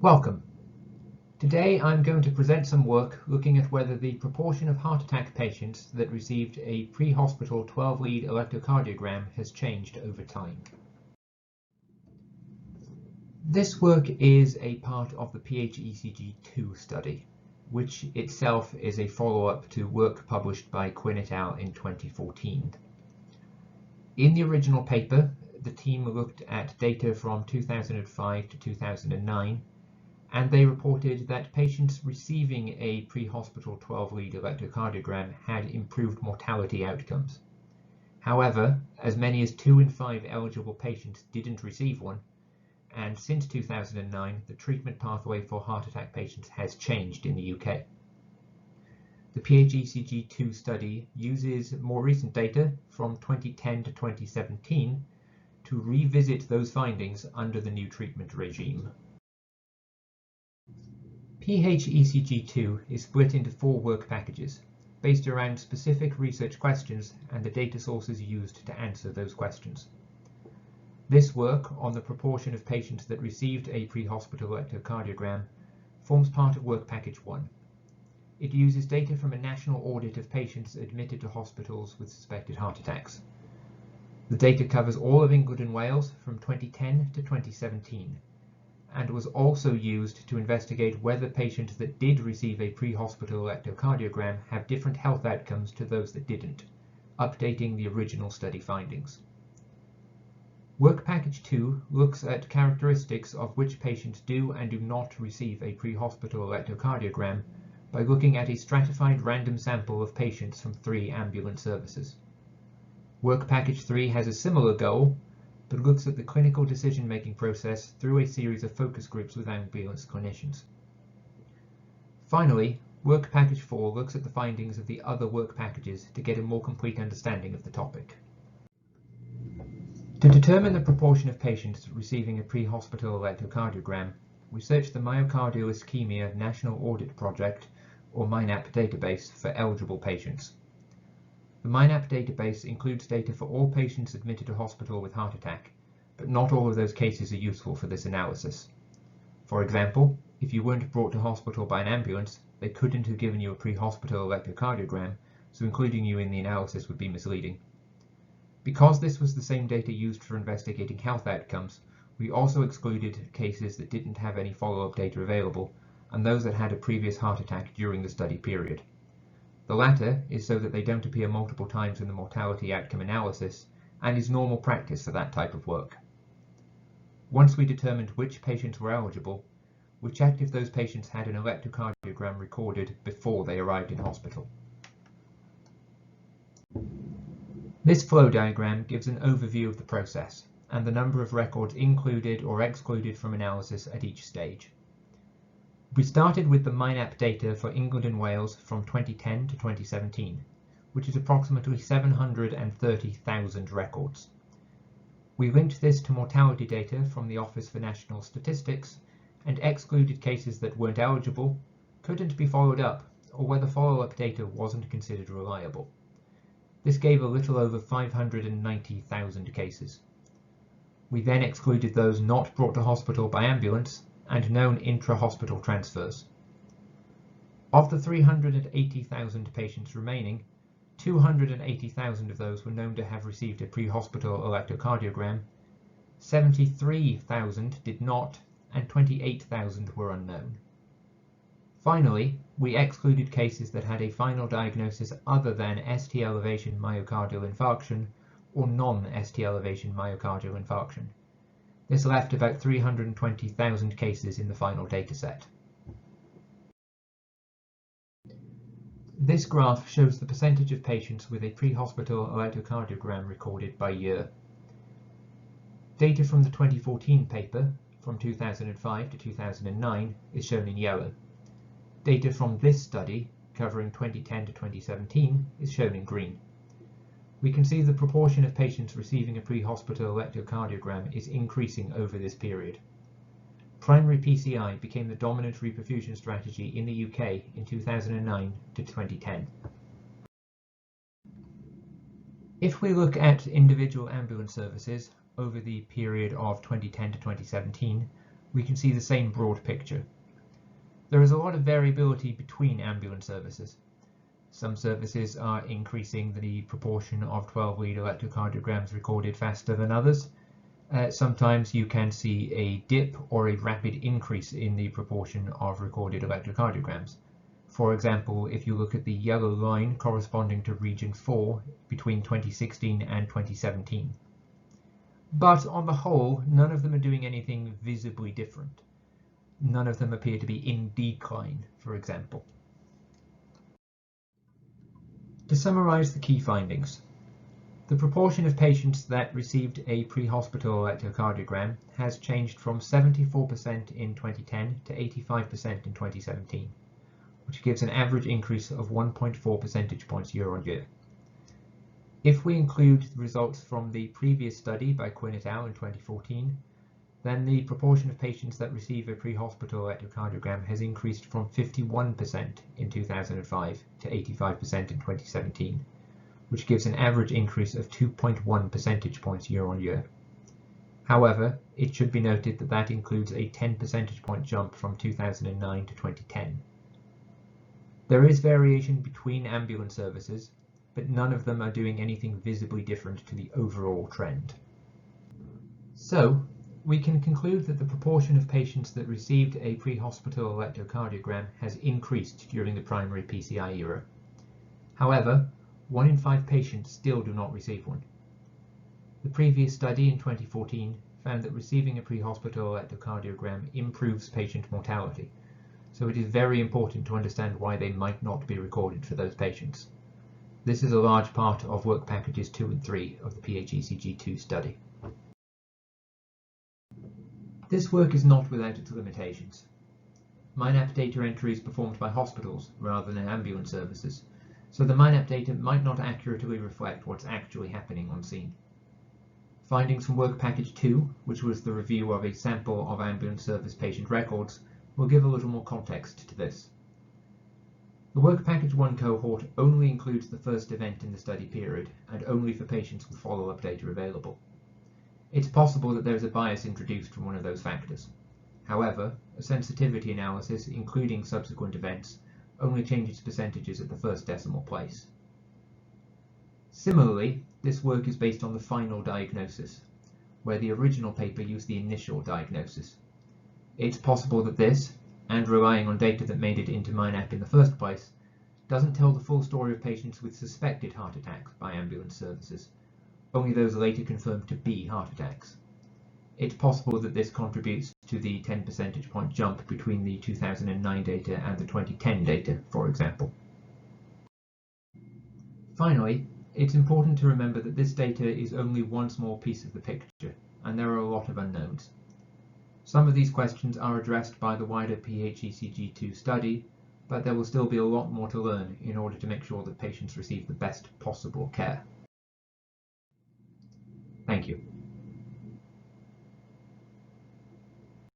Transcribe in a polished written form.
Welcome. Today I'm going to present some work looking at whether the proportion of heart attack patients that received a pre-hospital 12-lead electrocardiogram has changed over time. This work is a part of the PHECG-2 study, which itself is a follow-up to work published by Quinn et al. In 2014. In the original paper, the team looked at data from 2005 to 2009, and they reported that patients receiving a pre-hospital 12-lead electrocardiogram had improved mortality outcomes. However, as many as 2 in 5 eligible patients didn't receive one, and since 2009, the treatment pathway for heart attack patients has changed in the UK. The PHECG-2 study uses more recent data from 2010 to 2017 to revisit those findings under the new treatment regime. PHECG-2 is split into 4 work packages, based around specific research questions and the data sources used to answer those questions. This work on the proportion of patients that received a pre-hospital electrocardiogram forms part of work package 1. It uses data from a national audit of patients admitted to hospitals with suspected heart attacks. The data covers all of England and Wales from 2010 to 2017, and was also used to investigate whether patients that did receive a pre-hospital electrocardiogram have different health outcomes to those that didn't, updating the original study findings. Work Package 2 looks at characteristics of which patients do and do not receive a pre-hospital electrocardiogram by looking at a stratified random sample of patients from 3 ambulance services. Work Package 3 has a similar goal, but looks at the clinical decision-making process through a series of focus groups with ambulance clinicians. Finally, Work Package 4 looks at the findings of the other work packages to get a more complete understanding of the topic. To determine the proportion of patients receiving a pre-hospital electrocardiogram, we searched the Myocardial Ischemia National Audit Project, or MINAP database, for eligible patients. The MINAP database includes data for all patients admitted to hospital with heart attack, but not all of those cases are useful for this analysis. For example, if you weren't brought to hospital by an ambulance, they couldn't have given you a pre-hospital electrocardiogram, so including you in the analysis would be misleading. Because this was the same data used for investigating health outcomes, we also excluded cases that didn't have any follow-up data available, and those that had a previous heart attack during the study period. The latter is so that they don't appear multiple times in the mortality outcome analysis, and is normal practice for that type of work. Once we determined which patients were eligible, we checked if those patients had an electrocardiogram recorded before they arrived in hospital. This flow diagram gives an overview of the process, and the number of records included or excluded from analysis at each stage. We started with the MINAP data for England and Wales from 2010 to 2017, which is approximately 730,000 records. We linked this to mortality data from the Office for National Statistics and excluded cases that weren't eligible, couldn't be followed up, or where the follow-up data wasn't considered reliable. This gave a little over 590,000 cases. We then excluded those not brought to hospital by ambulance and known intra-hospital transfers. Of the 380,000 patients remaining, 280,000 of those were known to have received a pre-hospital electrocardiogram, 73,000 did not, and 28,000 were unknown. Finally, we excluded cases that had a final diagnosis other than ST elevation myocardial infarction or non-ST elevation myocardial infarction. This left about 320,000 cases in the final dataset. This graph shows the percentage of patients with a pre-hospital electrocardiogram recorded by year. Data from the 2014 paper, from 2005 to 2009, is shown in yellow. Data from this study, covering 2010 to 2017, is shown in green. We can see the proportion of patients receiving a pre-hospital electrocardiogram is increasing over this period. Primary PCI became the dominant reperfusion strategy in the UK in 2009 to 2010. If we look at individual ambulance services over the period of 2010 to 2017, we can see the same broad picture. There is a lot of variability between ambulance services. Some services are increasing the proportion of 12-lead electrocardiograms recorded faster than others. Sometimes you can see a dip or a rapid increase in the proportion of recorded electrocardiograms. For example, if you look at the yellow line corresponding to region 4 between 2016 and 2017. But on the whole, none of them are doing anything visibly different. None of them appear to be in decline, for example. To summarize the key findings, the proportion of patients that received a pre-hospital electrocardiogram has changed from 74% in 2010 to 85% in 2017, which gives an average increase of 1.4 percentage points year on year. If we include the results from the previous study by Quinn et al. In 2014, then the proportion of patients that receive a pre-hospital electrocardiogram has increased from 51% in 2005 to 85% in 2017, which gives an average increase of 2.1 percentage points year on year. However, it should be noted that that includes a 10 percentage point jump from 2009 to 2010. There is variation between ambulance services, but none of them are doing anything visibly different to the overall trend. So, we can conclude that the proportion of patients that received a pre-hospital electrocardiogram has increased during the primary PCI era. However, 1 in 5 patients still do not receive one. The previous study in 2014 found that receiving a pre-hospital electrocardiogram improves patient mortality, so it is very important to understand why they might not be recorded for those patients. This is a large part of work packages 2 and 3 of the PHECG2 study. This work is not without its limitations. MINAP data entry is performed by hospitals rather than ambulance services, so the MINAP data might not accurately reflect what's actually happening on scene. Findings from work package 2, which was the review of a sample of ambulance service patient records, will give a little more context to this. The work package 1 cohort only includes the first event in the study period and only for patients with follow-up data available. It's possible that there is a bias introduced from one of those factors. However, a sensitivity analysis, including subsequent events, only changes percentages at the first decimal place. Similarly, this work is based on the final diagnosis, where the original paper used the initial diagnosis. It's possible that this, and relying on data that made it into MINAP in the first place, doesn't tell the full story of patients with suspected heart attacks by ambulance services, only those later confirmed to be heart attacks. It's possible that this contributes to the 10 percentage point jump between the 2009 data and the 2010 data, for example. Finally, it's important to remember that this data is only one small piece of the picture, and there are a lot of unknowns. Some of these questions are addressed by the wider PHECG2 study, but there will still be a lot more to learn in order to make sure that patients receive the best possible care. Thank you.